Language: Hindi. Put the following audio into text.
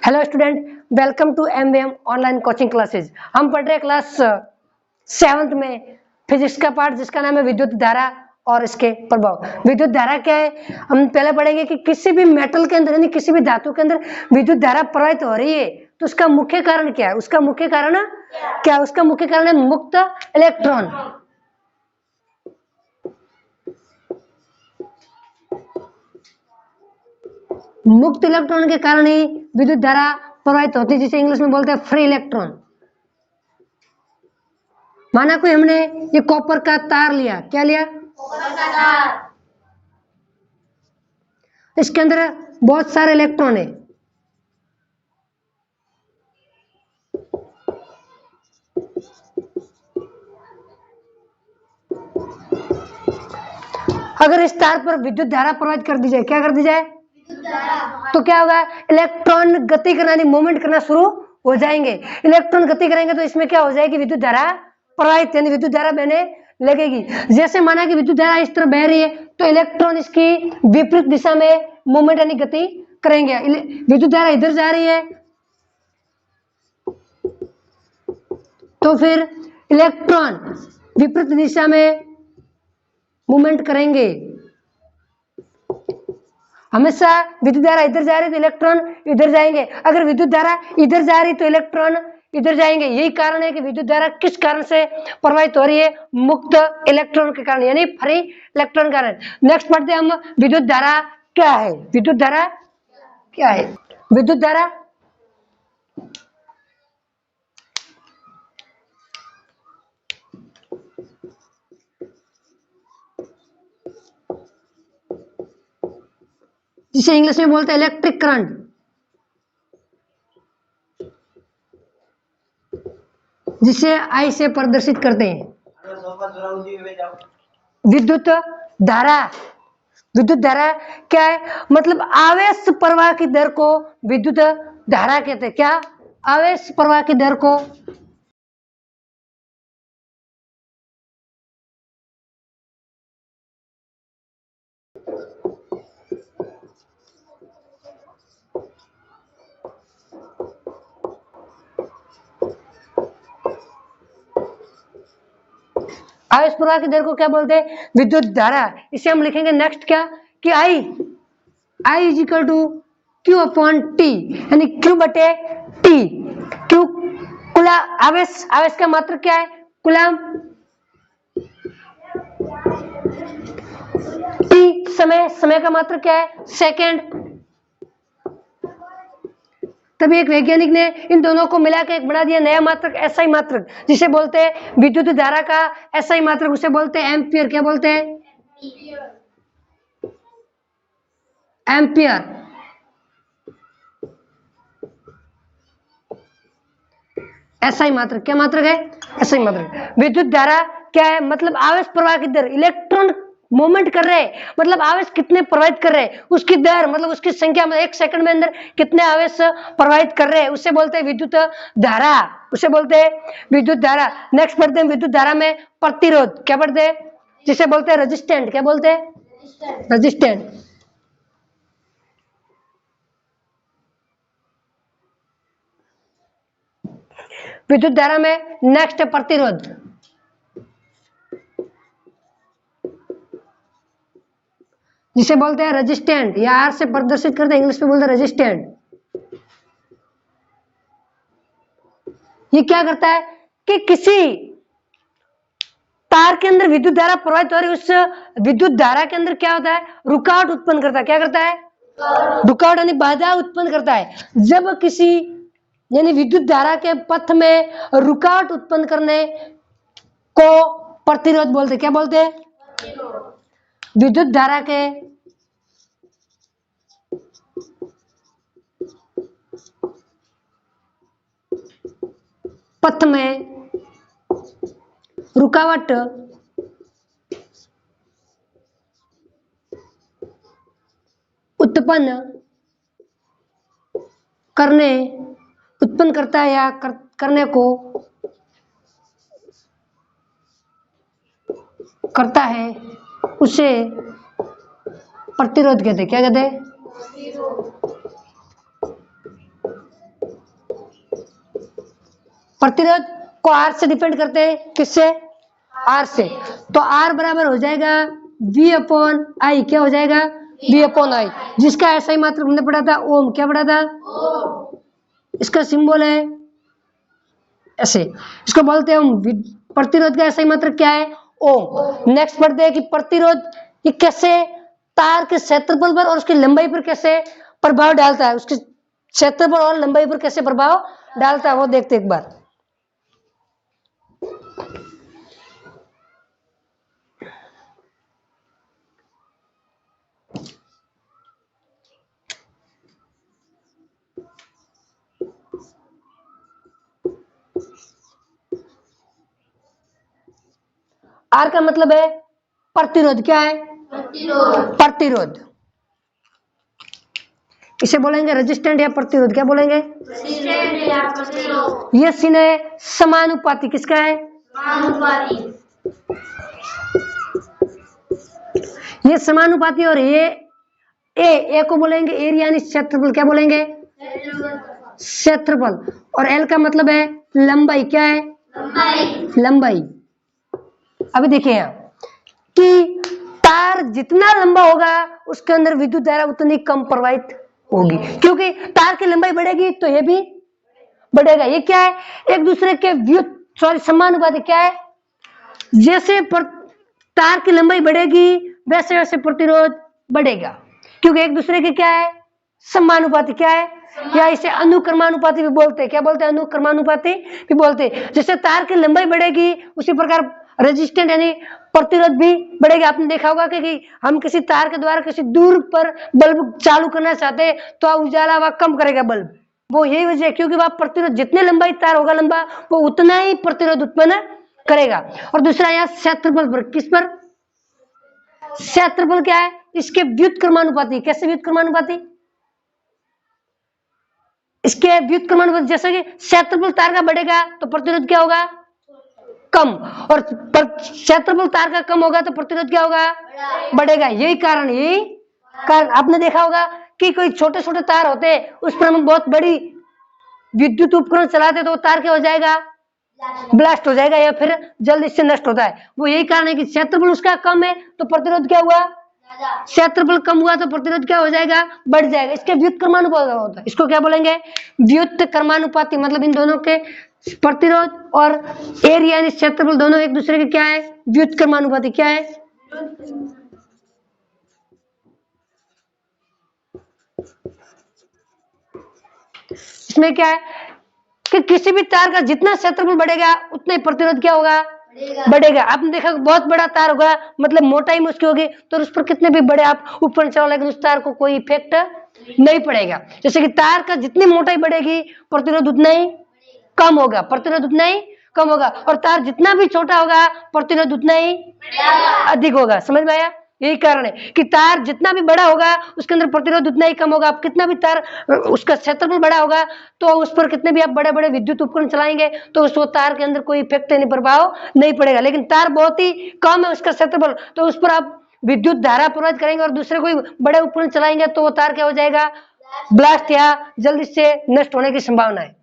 Hello student, welcome to MVM online coaching classes. हम पढ़ रहे हैं क्लास 7th में फिजिक्स का पार्ट जिसका नाम है विद्युत धारा और इसके प्रभाव। विद्युत धारा क्या है, हम पहले पढ़ेंगे कि किसी भी मेटल के अंदर यानी किसी भी धातु के अंदर विद्युत धारा प्रवाहित हो रही है तो उसका मुख्य कारण क्या है। उसका मुख्य कारण है मुक्त इलेक्ट्रॉन। मुक्त इलेक्ट्रॉन के कारण ही विद्युत धारा प्रवाहित होती है, जिसे इंग्लिश में बोलते हैं फ्री इलेक्ट्रॉन। माना कोई हमने ये कॉपर का तार लिया, क्या लिया? कॉपर का तार। इसके अंदर बहुत सारे इलेक्ट्रॉन है। अगर इस तार पर विद्युत धारा प्रवाहित कर दी जाए, क्या कर दी जाए? तो क्या होगा? इलेक्ट्रॉन गति करना यानी मूवमेंट करना शुरू हो जाएंगे। इलेक्ट्रॉन गति करेंगे तो इसमें क्या हो जाएगी? विद्युत धारा प्रवाहित यानी विद्युत धारा बहने लगेगी। जैसे माना कि विद्युत धारा इस तरह बह रही है तो इलेक्ट्रॉन इसकी विपरीत दिशा में मूवमेंट यानी गति करेंगे। विद्युत धारा इधर जा रही है तो फिर इलेक्ट्रॉन विपरीत दिशा में मूवमेंट करेंगे। हमेशा विद्युत धारा इधर जा रही है तो इलेक्ट्रॉन इधर जाएंगे, अगर विद्युत धारा इधर जा रही तो इलेक्ट्रॉन इधर जाएंगे। यही कारण है कि विद्युत धारा किस कारण से प्रवाहित हो रही है? मुक्त इलेक्ट्रॉन के कारण यानी फ्री इलेक्ट्रॉन के कारण। नेक्स्ट पढ़ते हैं हम विद्युत धारा क्या है। विद्युत धारा क्या है? विद्युत धारा जिसे इंग्लिश में बोलते हैं इलेक्ट्रिक करंट, जिसे आई से प्रदर्शित करते हैं। विद्युत धारा, विद्युत धारा क्या है? मतलब आवेश प्रवाह की दर को विद्युत धारा कहते हैं। क्या? आवेश प्रवाह की दर को आवेश प्रवाह की दर को क्या बोलते हैं? विद्युत धारा। इसे हम लिखेंगे नेक्स्ट क्या कि I is equal to Q upon T यानी क्यू बटे टी। क्यू कुला आवेश, आवेश का मात्रक क्या है? कूलम। टी समय, समय का मात्रक क्या है? सेकेंड। तभी एक वैज्ञानिक ने इन दोनों को मिला के एक बना दिया नया मात्रक, एसआई मात्रक, जिसे बोलते हैं विद्युत धारा का एसआई मात्रक, उसे बोलते हैं एम्पियर। क्या बोलते हैं? एम्पियर। एसआई मात्रक। क्या मात्रक है? एसआई मात्रक। विद्युत धारा क्या है? मतलब आवेश प्रवाह की दर। इलेक्ट्रॉन मूवमेंट कर रहे हैं मतलब आवेश कितने प्रवाहित कर रहे हैं, उसकी दर मतलब उसकी संख्या, मतलब एक सेकंड में अंदर कितने आवेश प्रवाहित कर रहे हैं, उसे बोलते हैं विद्युत धारा। उसे बोलते हैं विद्युत धारा। नेक्स्ट पढ़ते हैं विद्युत धारा में प्रतिरोध। क्या पढ़ते हैं? जिसे बोलते हैं रेजिस्टेंट। क्या बोलते हैं? रेजिस्टेंट। विद्युत धारा में नेक्स्ट है प्रतिरोध। जिसे बोलते हैं रेजिस्टेंट या आर से प्रदर्शित करते हैं, इंग्लिश में बोलते हैं रेजिस्टेंट। ये क्या करता है कि किसी तार के अंदर विद्युत धारा प्रवाहित हो रही है, उस विद्युत धारा के अंदर क्या होता है? रुकावट उत्पन्न करता है। क्या करता है? रुकावट यानी बाधा उत्पन्न करता है। जब किसी यानी विद्युत धारा के पथ में रुकावट उत्पन्न करने को प्रतिरोध बोलते हैं। क्या बोलते हैं? विद्युत धारा के पथ में रुकावट उत्पन्न करता है या करने को करता है, उसे प्रतिरोध कहते हैं। क्या कहते हैं? प्रतिरोध को आर से डिपेंड करते हैं, किससे? आर से। तो आर बराबर हो जाएगा V अपॉन आई, क्या हो जाएगा? V अपॉन आई, जिसका ऐसा ही मात्र हमने पढ़ा था ओम, क्या पढ़ा था? इसका सिंबल है ऐसे, इसको बोलते हैं ओम। प्रतिरोध का ऐसा ही मात्र क्या है? ओम। नेक्स्ट पढ़ते हैं कि प्रतिरोध ये कैसे तार के क्षेत्रफल पर और उसकी लंबाई पर कैसे प्रभाव डालता है, उसके क्षेत्रफल और लंबाई पर कैसे प्रभाव डालता है वो देखते एक बार। आर का मतलब है प्रतिरोध, क्या है? प्रतिरोध। इसे बोलेंगे रेजिस्टेंट या प्रतिरोध, क्या बोलेंगे? ये सीन है समानुपाती, किसका है? ये समानुपाती। और ये ए को बोलेंगे एरिया यानी क्षेत्रफल, क्या बोलेंगे? क्षेत्रफल। और एल का मतलब है लंबाई, क्या है? लंबाई। अभी देखिए यहाँ कि तार जितना लंबा होगा उसके अंदर विद्युत धारा उतनी कम प्रवाहित होगी, क्योंकि तार की लंबाई बढ़ेगी तो ये भी बढ़ेगा। ये क्या है? एक दूसरे के समानुपाती। क्या है? जैसे तार की लंबाई बढ़ेगी वैसे वैसे प्रतिरोध बढ़ेगा, क्योंकि एक दूसरे के क्या है? समानुपाती। क्या है? या इसे अनुक्रमानुपाती भी बोलते हैं, क्या बोलते हैं? अनुक्रमानुपाती भी बोलते हैं। जैसे तार की लंबाई बढ़ेगी उसी प्रकार रेजिस्टेंट यानी प्रतिरोध भी बढ़ेगा। आपने देखा होगा कि हम किसी तार के द्वारा किसी दूर पर बल्ब चालू करना चाहते हैं तो उजाला वह कम करेगा बल्ब, वो यही वजह है, क्योंकि वह प्रतिरोध जितने लंबाई तार होगा लंबा वो उतना ही प्रतिरोध उत्पन्न करेगा। और दूसरा यहाँ क्षेत्रफल पर, किस पर? क्षेत्रफल क्या है? इसके व्युत्क्रमानुपाती। कैसे व्युत्क्रमानुपाती? इसके व्युत्क्रमानुपाती। जैसे कि क्षेत्रफल तार का बढ़ेगा तो प्रतिरोध क्या होगा? कम। और क्षेत्रफल तार का कम होगा तो प्रतिरोध क्या होगा? बढ़ेगा। यही कारण आपने देखा होगा कि कोई छोटे छोटे तार होते हैं उस पर हम बहुत बड़ी विद्युत उपकरण चलाते तो वो तार क्या हो जाएगा? ब्लास्ट हो जाएगा या फिर जल्दी से नष्ट होता है। वो यही कारण है कि क्षेत्रफल उसका कम है तो प्रतिरोध क्या हुआ? क्षेत्रफल कम हुआ तो प्रतिरोध क्या हो जाएगा? बढ़ जाएगा। इसके व्युत्क्रमानुपाती होता है। इसको क्या बोलेंगे? व्युत्क्रमानुपाती। मतलब इन दोनों के प्रतिरोध और एरिया यानी क्षेत्रफल दोनों एक दूसरे के क्या है? व्युत्क्रमानुपाती। क्या है? इसमें क्या है कि किसी भी तार का जितना क्षेत्रफल बढ़ेगा उतना ही प्रतिरोध क्या होगा? बढ़ेगा। आपने देखा बहुत बड़ा तार होगा मतलब मोटाई में उसकी होगी तो उस पर कितने भी बड़े आप उपकरण चलाओ लेकिन उस तार को कोई इफेक्ट नहीं पड़ेगा। जैसे कि तार का जितनी मोटाई बढ़ेगी प्रतिरोध उतना ही कम होगा, प्रतिरोध उतना ही कम होगा। और तार जितना भी छोटा होगा प्रतिरोध उतना ही अधिक होगा। समझ में आया? यही कारण है कि तार जितना भी बड़ा होगा उसके अंदर प्रतिरोध उतना ही कम होगा। आप कितना भी तार उसका क्षेत्रफल बड़ा होगा तो उस पर कितने भी आप बड़े बड़े विद्युत उपकरण चलाएंगे तो उस तार के अंदर कोई इफेक्ट नहीं, प्रभाव नहीं पड़ेगा। लेकिन तार बहुत ही कम है उसका क्षेत्रफल तो उस पर आप विद्युत धारा प्रवाहित करेंगे और दूसरे कोई बड़े उपकरण चलाएंगे तो वो तार क्या हो जाएगा? ब्लास्ट या जल्दी से नष्ट होने की संभावना है।